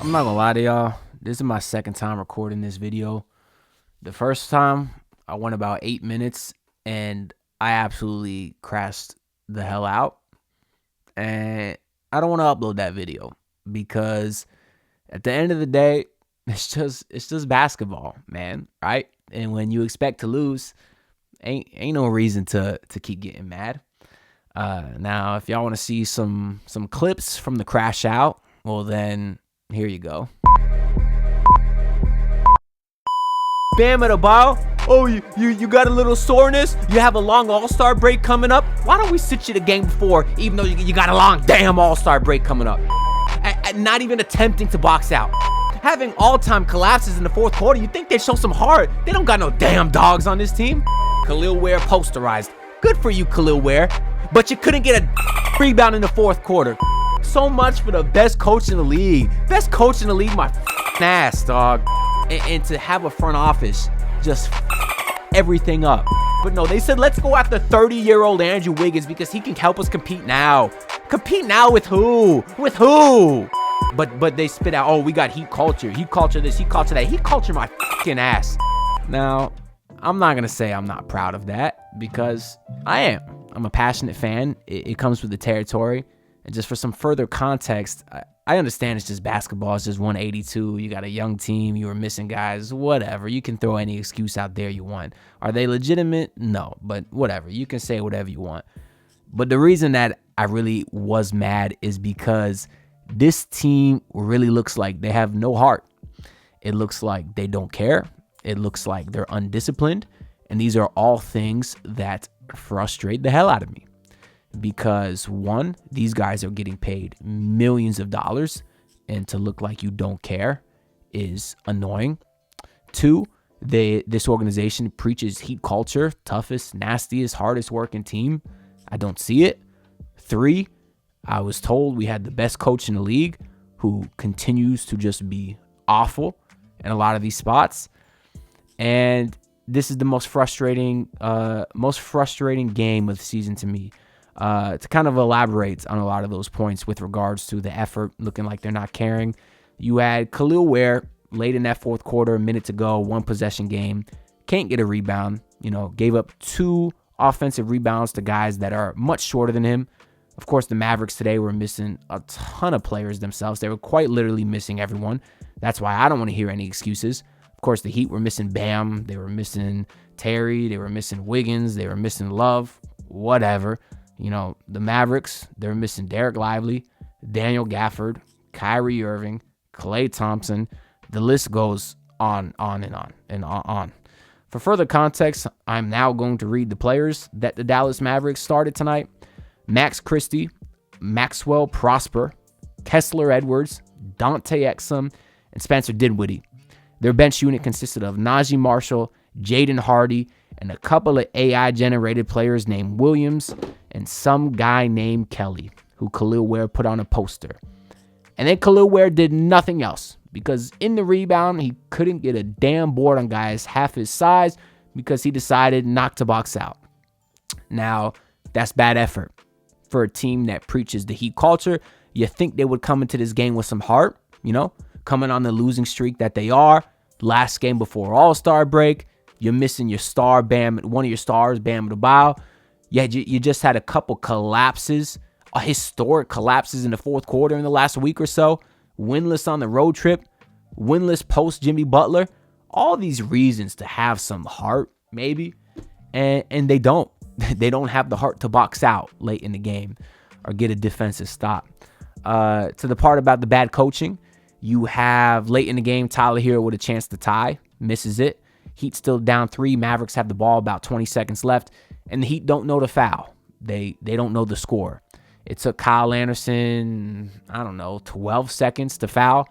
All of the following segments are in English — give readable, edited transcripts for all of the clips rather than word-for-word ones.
I'm not gonna lie to y'all. This is my second time recording this video. The first time, I went about 8 minutes and I absolutely crashed the hell out. And I don't want to upload that video because at the end of the day, it's just basketball, man, right? And when you expect to lose, ain't no reason to keep getting mad. Now, if y'all want to see some clips from the crash out, well then here you go. Bam at a ball. Oh, you got a little soreness? You have a long all-star break coming up? Why don't we sit you the game before, even though you got a long damn all-star break coming up? Not even attempting to box out. Having all-time collapses in the fourth quarter, you think they'd show some heart. They don't got no damn dogs on this team. Khalil Ware posterized. Good for you, Khalil Ware. But you couldn't get a rebound in the fourth quarter. So much for the best coach in the league. Best coach in the league, my ass, dog. And to have a front office just everything up. But no, they said, let's go after 30-year-old Andrew Wiggins because he can help us compete now. Compete now with who? With who? But they spit out, oh, we got heat culture. Heat culture this, heat culture that. Heat culture my fucking ass. Now, I'm not going to say I'm not proud of that because I am. I'm a passionate fan. It comes with the territory. And just for some further context, I understand it's just basketball. It's just 182. You got a young team. You were missing guys. Whatever. You can throw any excuse out there you want. Are they legitimate? No. But whatever. You can say whatever you want. But the reason that I really was mad is because this team really looks like they have no heart. It looks like they don't care. It looks like they're undisciplined. And these are all things that frustrate the hell out of me. Because one, these guys are getting paid millions of dollars, and to look like you don't care is annoying. Two, this organization preaches heat culture, toughest, nastiest, hardest working team. I don't see it. Three, I was told we had the best coach in the league who continues to just be awful in a lot of these spots. And this is the most frustrating game of the season to me. To kind of elaborate on a lot of those points with regards to the effort, looking like they're not caring. You had Khalil Ware late in that fourth quarter, a minute to go, one possession game, can't get a rebound, gave up 2 offensive rebounds to guys that are much shorter than him. Of course, the Mavericks today were missing a ton of players themselves. They were quite literally missing everyone. That's why I don't want to hear any excuses. Of course, the Heat were missing Bam. They were missing Terry. They were missing Wiggins. They were missing Love. Whatever. The Mavericks, they're missing Derek Lively, Daniel Gafford, Kyrie Irving, Klay Thompson. The list goes on and on and on. For further context, I'm now going to read the players that the Dallas Mavericks started tonight. Max Christie, Maxwell Prosper, Kessler Edwards, Dante Exum, and Spencer Dinwiddie. Their bench unit consisted of Najee Marshall, Jaden Hardy, and a couple of AI-generated players named Williams and some guy named Kelly, who Khalil Ware put on a poster. And then Khalil Ware did nothing else because in the rebound, he couldn't get a damn board on guys half his size because he decided not to box out. Now, that's bad effort. For a team that preaches the heat culture, you think they would come into this game with some heart, coming on the losing streak that they are. Last game before All-Star break, you're missing your star, Bam, one of your stars, Bam Adebayo. Yeah, you just had a couple collapses, historic collapses in the fourth quarter in the last week or so. Winless on the road trip, winless post Jimmy Butler. All these reasons to have some heart, maybe, and they don't. They don't have the heart to box out late in the game or get a defensive stop. To the part about the bad coaching, you have late in the game Tyler Herro with a chance to tie, misses it. Heat still down 3. Mavericks have the ball, about 20 seconds left, and the Heat don't know the foul. They don't know the score. It took Kyle Anderson, 12 seconds to foul.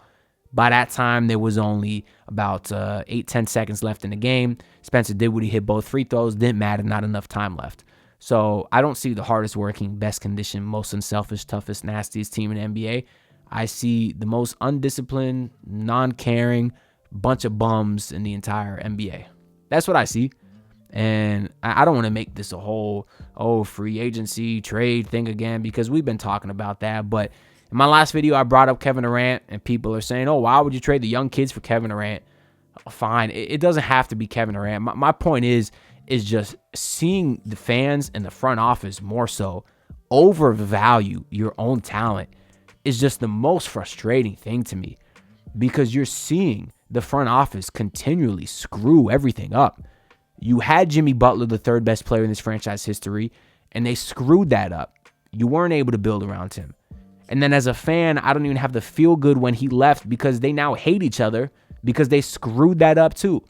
By that time, there was only about 8-10 seconds left in the game. Spencer Dinwiddie hit both free throws. Didn't matter, not enough time left. So I don't see the hardest working, best conditioned, most unselfish, toughest, nastiest team in the NBA. I see the most undisciplined, non-caring bunch of bums in the entire NBA. That's what I see. And I don't want to make this a whole, free agency trade thing again, because we've been talking about that. But In my last video, I brought up Kevin Durant, and people are saying, oh, why would you trade the young kids for Kevin Durant? Fine. It doesn't have to be Kevin Durant. My point is just seeing the fans and the front office more so overvalue your own talent is just the most frustrating thing to me, because you're seeing the front office continually screw everything up. You had Jimmy Butler, the third best player in this franchise history, and they screwed that up. You weren't able to build around him. And then as a fan, I don't even have to feel good when he left, because they now hate each other because they screwed that up too.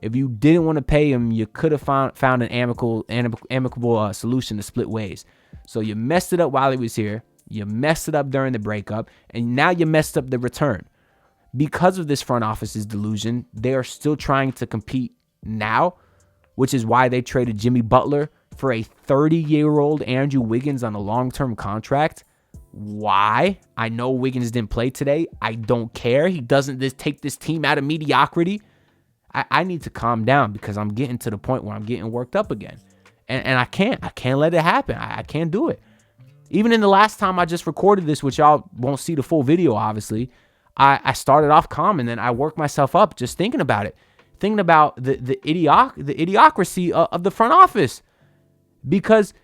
If you didn't want to pay him, you could have found an amicable solution to split ways. So you messed it up while he was here. You messed it up during the breakup, and now you messed up the return. Because of this front office's delusion, they are still trying to compete now, which is why they traded Jimmy Butler for a 30-year-old Andrew Wiggins on a long-term contract. Why? I know Wiggins didn't play today. I don't care. He doesn't take this team out of mediocrity. I need to calm down, because I'm getting to the point where I'm getting worked up again. And I can't let it happen. I can't do it. Even in the last time I just recorded this, which y'all won't see the full video, obviously, I started off calm, and then I worked myself up just thinking about it. Thinking about the idiocracy of the front office. Because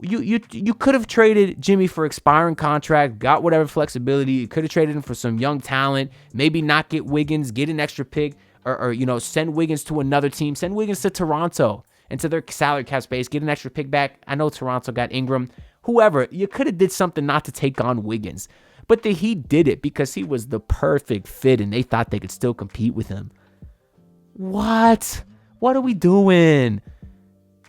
you could have traded Jimmy for expiring contract, got whatever flexibility. You could have traded him for some young talent, maybe not get Wiggins, get an extra pick, or send Wiggins to another team. Send Wiggins to Toronto into their salary cap space, get an extra pick back. I know Toronto got Ingram. Whoever, you could have did something not to take on Wiggins. But the Heat did it because he was the perfect fit, and they thought they could still compete with him. What? What are we doing?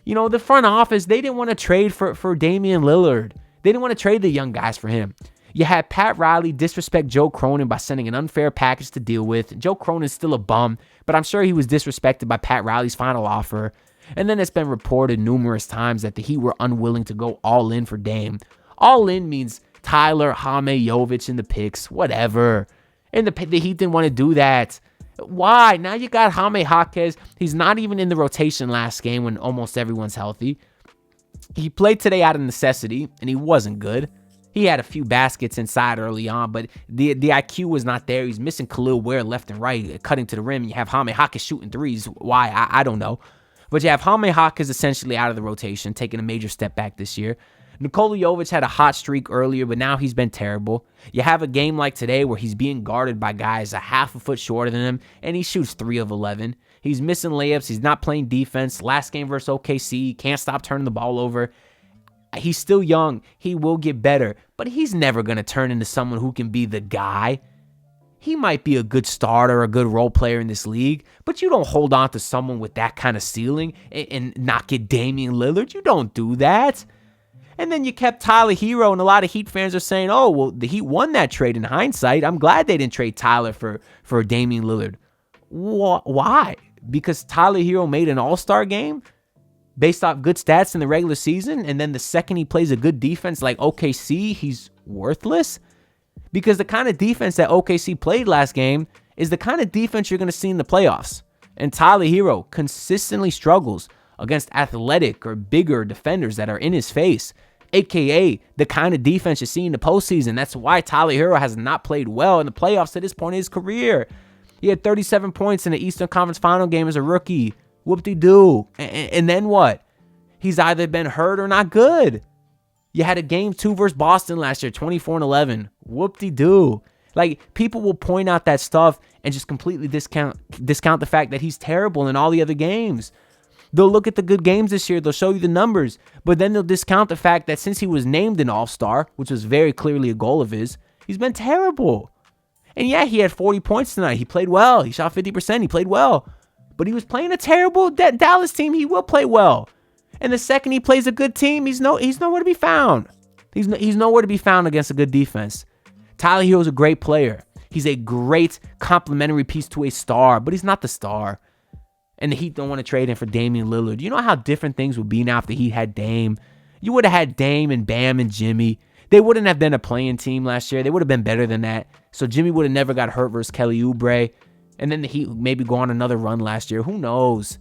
The front office, they didn't want to trade for Damian Lillard. They didn't want to trade the young guys for him. You had Pat Riley disrespect Joe Cronin by sending an unfair package to deal with. Joe Cronin's still a bum, but I'm sure he was disrespected by Pat Riley's final offer. And then it's been reported numerous times that the Heat were unwilling to go all in for Dame. All in means Tyler, Jaime, Jovic in the picks, whatever. And the Heat didn't want to do that. Why? Now you got Jaime Jaquez. He's not even in the rotation last game when almost everyone's healthy. He played today out of necessity, and he wasn't good. He had a few baskets inside early on, but the IQ was not there. He's missing Khalil Ware left and right, cutting to the rim. You have Jaime Jaquez shooting threes. Why? I don't know. But you have Jaime Jaquez essentially out of the rotation, taking a major step back this year. Nikola Jovic had a hot streak earlier, but now he's been terrible. You have a game like today where he's being guarded by guys a half a foot shorter than him, and he shoots 3 of 11. He's missing layups. He's not playing defense. Last game versus OKC, can't stop turning the ball over. He's still young. He will get better, but he's never going to turn into someone who can be the guy. He might be a good starter, a good role player in this league, but you don't hold on to someone with that kind of ceiling and not get Damian Lillard. You don't do that. And then you kept Tyler Herro, and a lot of Heat fans are saying, oh, well, the Heat won that trade in hindsight. I'm glad they didn't trade Tyler for Damian Lillard. Why? Because Tyler Herro made an all-star game based off good stats in the regular season, and then the second he plays a good defense like OKC, he's worthless? Because the kind of defense that OKC played last game is the kind of defense you're going to see in the playoffs. And Tyler Herro consistently struggles against athletic or bigger defenders that are in his face, a.k.a. the kind of defense you see in the postseason. That's why Tyler Herro has not played well in the playoffs to this point in his career. He had 37 points in the Eastern Conference Final game as a rookie. Whoop-de-doo. And then what? He's either been hurt or not good. You had a game 2 versus Boston last year, 24-11. Whoop-de-doo. Like, people will point out that stuff and just completely discount the fact that he's terrible in all the other games. They'll look at the good games this year. They'll show you the numbers. But then they'll discount the fact that since he was named an all-star, which was very clearly a goal of his, he's been terrible. And yeah, he had 40 points tonight. He played well. He shot 50%. He played well. But he was playing a terrible Dallas team. He will play well. And the second he plays a good team, he's nowhere to be found. He's nowhere to be found against a good defense. Tyler Herro's a great player. He's a great complementary piece to a star, but he's not the star. And the Heat don't want to trade him for Damian Lillard. You know how different things would be now if the Heat had Dame? You would have had Dame and Bam and Jimmy. They wouldn't have been a playing team last year. They would have been better than that. So Jimmy would have never got hurt versus Kelly Oubre. And then the Heat maybe go on another run last year. Who knows?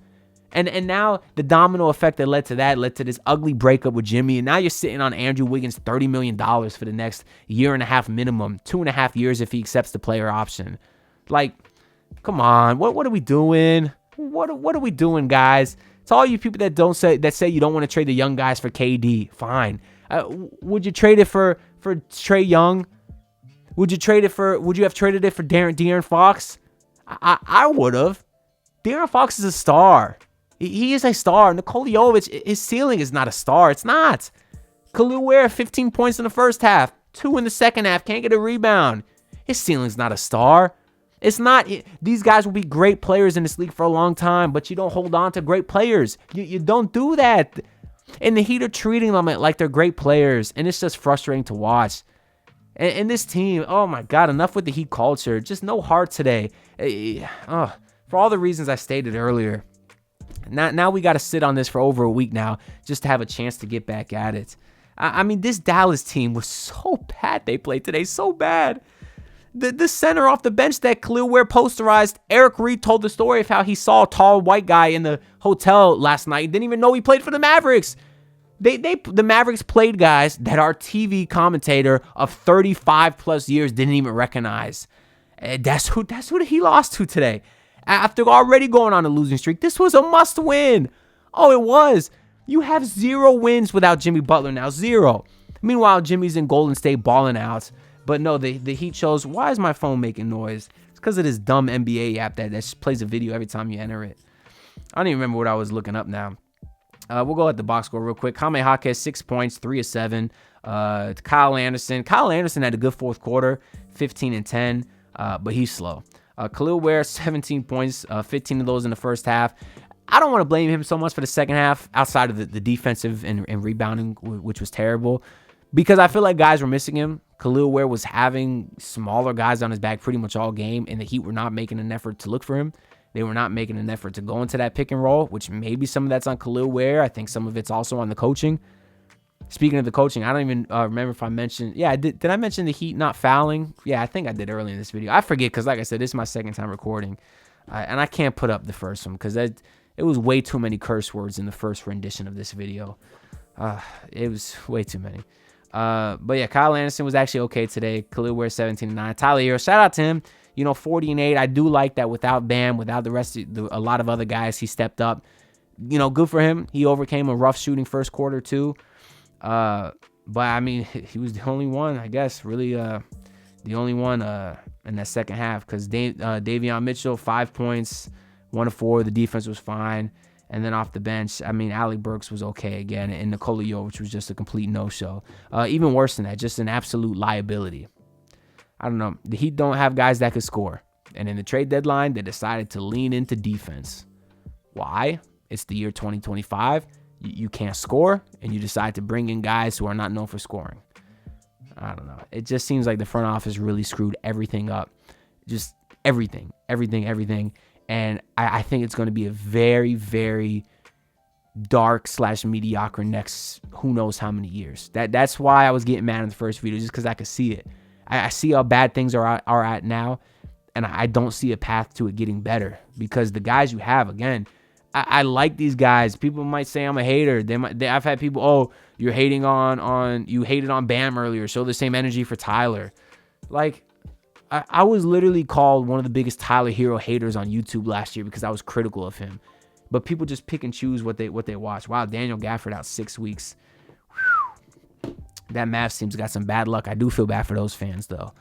And now the domino effect that led to this ugly breakup with Jimmy. And now you're sitting on Andrew Wiggins $30 million for the next year and a half minimum, 2.5 years if he accepts the player option. Like, come on, what are we doing? What are we doing, guys? It's all you people that say you don't want to trade the young guys for KD. Fine. Would you trade it for Trae Young? Would you have traded it for De'Aaron Fox? I would have. De'Aaron Fox is a star. He is a star. Nikola Jovic, his ceiling is not a star. It's not. Khalil Ware, 15 points in the first half, 2 in the second half, can't get a rebound. His ceiling's not a star. It's not. These guys will be great players in this league for a long time, but you don't hold on to great players. You don't do that. And the Heat are treating them like they're great players, and it's just frustrating to watch. And this team, oh my God, enough with the Heat culture. Just no heart today. For all the reasons I stated earlier. Now we got to sit on this for over a week now just to have a chance to get back at it. I mean, this Dallas team was so bad they played today, so bad. The center off the bench that Khalil Ware posterized, Eric Reed told the story of how he saw a tall white guy in the hotel last night. Didn't even know he played for the Mavericks. The Mavericks played guys that our TV commentator of 35 plus years didn't even recognize. That's who he lost to today. After already going on a losing streak, this was a must win. Oh, it was. You have 0 wins without Jimmy Butler now. 0. Meanwhile, Jimmy's in Golden State balling out. But no, the Heat shows, why is my phone making noise? It's because of this dumb NBA app that just plays a video every time you enter it. I don't even remember what I was looking up now. We'll go at the box score real quick. Kame Hake, 6 points, 3 of 7. Kyle Anderson. Kyle Anderson had a good fourth quarter, 15 and 10, but he's slow. Khalil Ware, 17 points, 15 of those in the first half. I don't want to blame him so much for the second half, outside of the defensive and rebounding, which was terrible, because I feel like guys were missing him. Khalil Ware was having smaller guys on his back pretty much all game, and the Heat were not making an effort to look for him. They were not making an effort to go into that pick and roll, which maybe some of that's on Khalil Ware. I think some of it's also on the coaching. Speaking of the coaching, I don't even remember if I mentioned. Yeah, did I mention the Heat not fouling? Yeah, I think I did early in this video. I forget because, like I said, this is my second time recording. And I can't put up the first one because it was way too many curse words in the first rendition of this video. It was way too many. But yeah, Kyle Anderson was actually okay today. Khalil Ware, 17-9. Tyler Herro, shout out to him. 40 and 8. I do like that without Bam, without the rest of a lot of other guys, he stepped up. Good for him. He overcame a rough shooting first quarter too. But I mean, he was the only one, I guess, really, the only one in that second half, because Davion Mitchell, 5 points, 1 of 4. The defense was fine. And then off the bench, I mean, Alec Burks was okay again, and Nikola Jovic was just a complete no-show. Even worse than that, just an absolute liability. I don't know. The Heat don't have guys that could score. And in the trade deadline, they decided to lean into defense. Why? It's the year 2025. You can't score, and you decide to bring in guys who are not known for scoring. I don't know. It just seems like the front office really screwed everything up. Just everything. And I think it's going to be a very, very dark / mediocre next who knows how many years. That's why I was getting mad in the first video, just because I could see it. I see how bad things are at now, and I don't see a path to it getting better, because the guys you have, again, I like these guys. People might say I'm a hater. I've had people, you're hating you hated on Bam earlier. Show the same energy for Tyler. Like, I was literally called one of the biggest Tyler Herro haters on YouTube last year because I was critical of him. But people just pick and choose what they watch. Wow, Daniel Gafford out 6 weeks. Whew. That Mavs team's got some bad luck. I do feel bad for those fans though.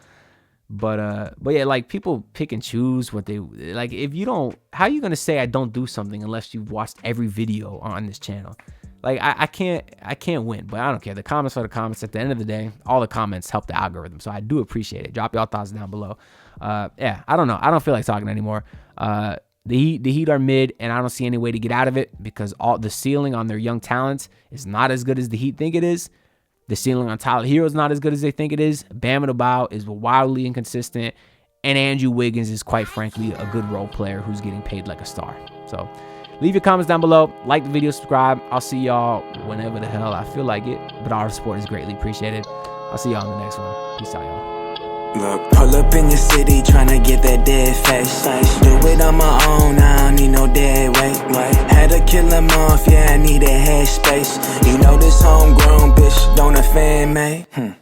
But yeah, like, people pick and choose what they like. If you don't, how are you gonna say I don't do something unless you've watched every video on this channel? Like, I can't win, but I don't care. The comments are the comments. At the end of the day, all the comments help the algorithm, so I do appreciate it. Drop y'all thoughts down below. Yeah, I don't know. I don't feel like talking anymore. The Heat are mid, and I don't see any way to get out of it, because all the ceiling on their young talent is not as good as the Heat think it is. The ceiling on Tyler Herro is not as good as they think it is. Bam Adebayo is wildly inconsistent, and Andrew Wiggins is, quite frankly, a good role player who's getting paid like a star. So leave your comments down below. Like the video, subscribe. I'll see y'all whenever the hell I feel like it. But our support is greatly appreciated. I'll see y'all in the next one. Peace out, y'all. Look, pull up in your city, tryna get that dead face. Do it on my own, I don't need no dead weight. Had to kill him off, yeah, I need that head space. You know this homegrown bitch don't offend me.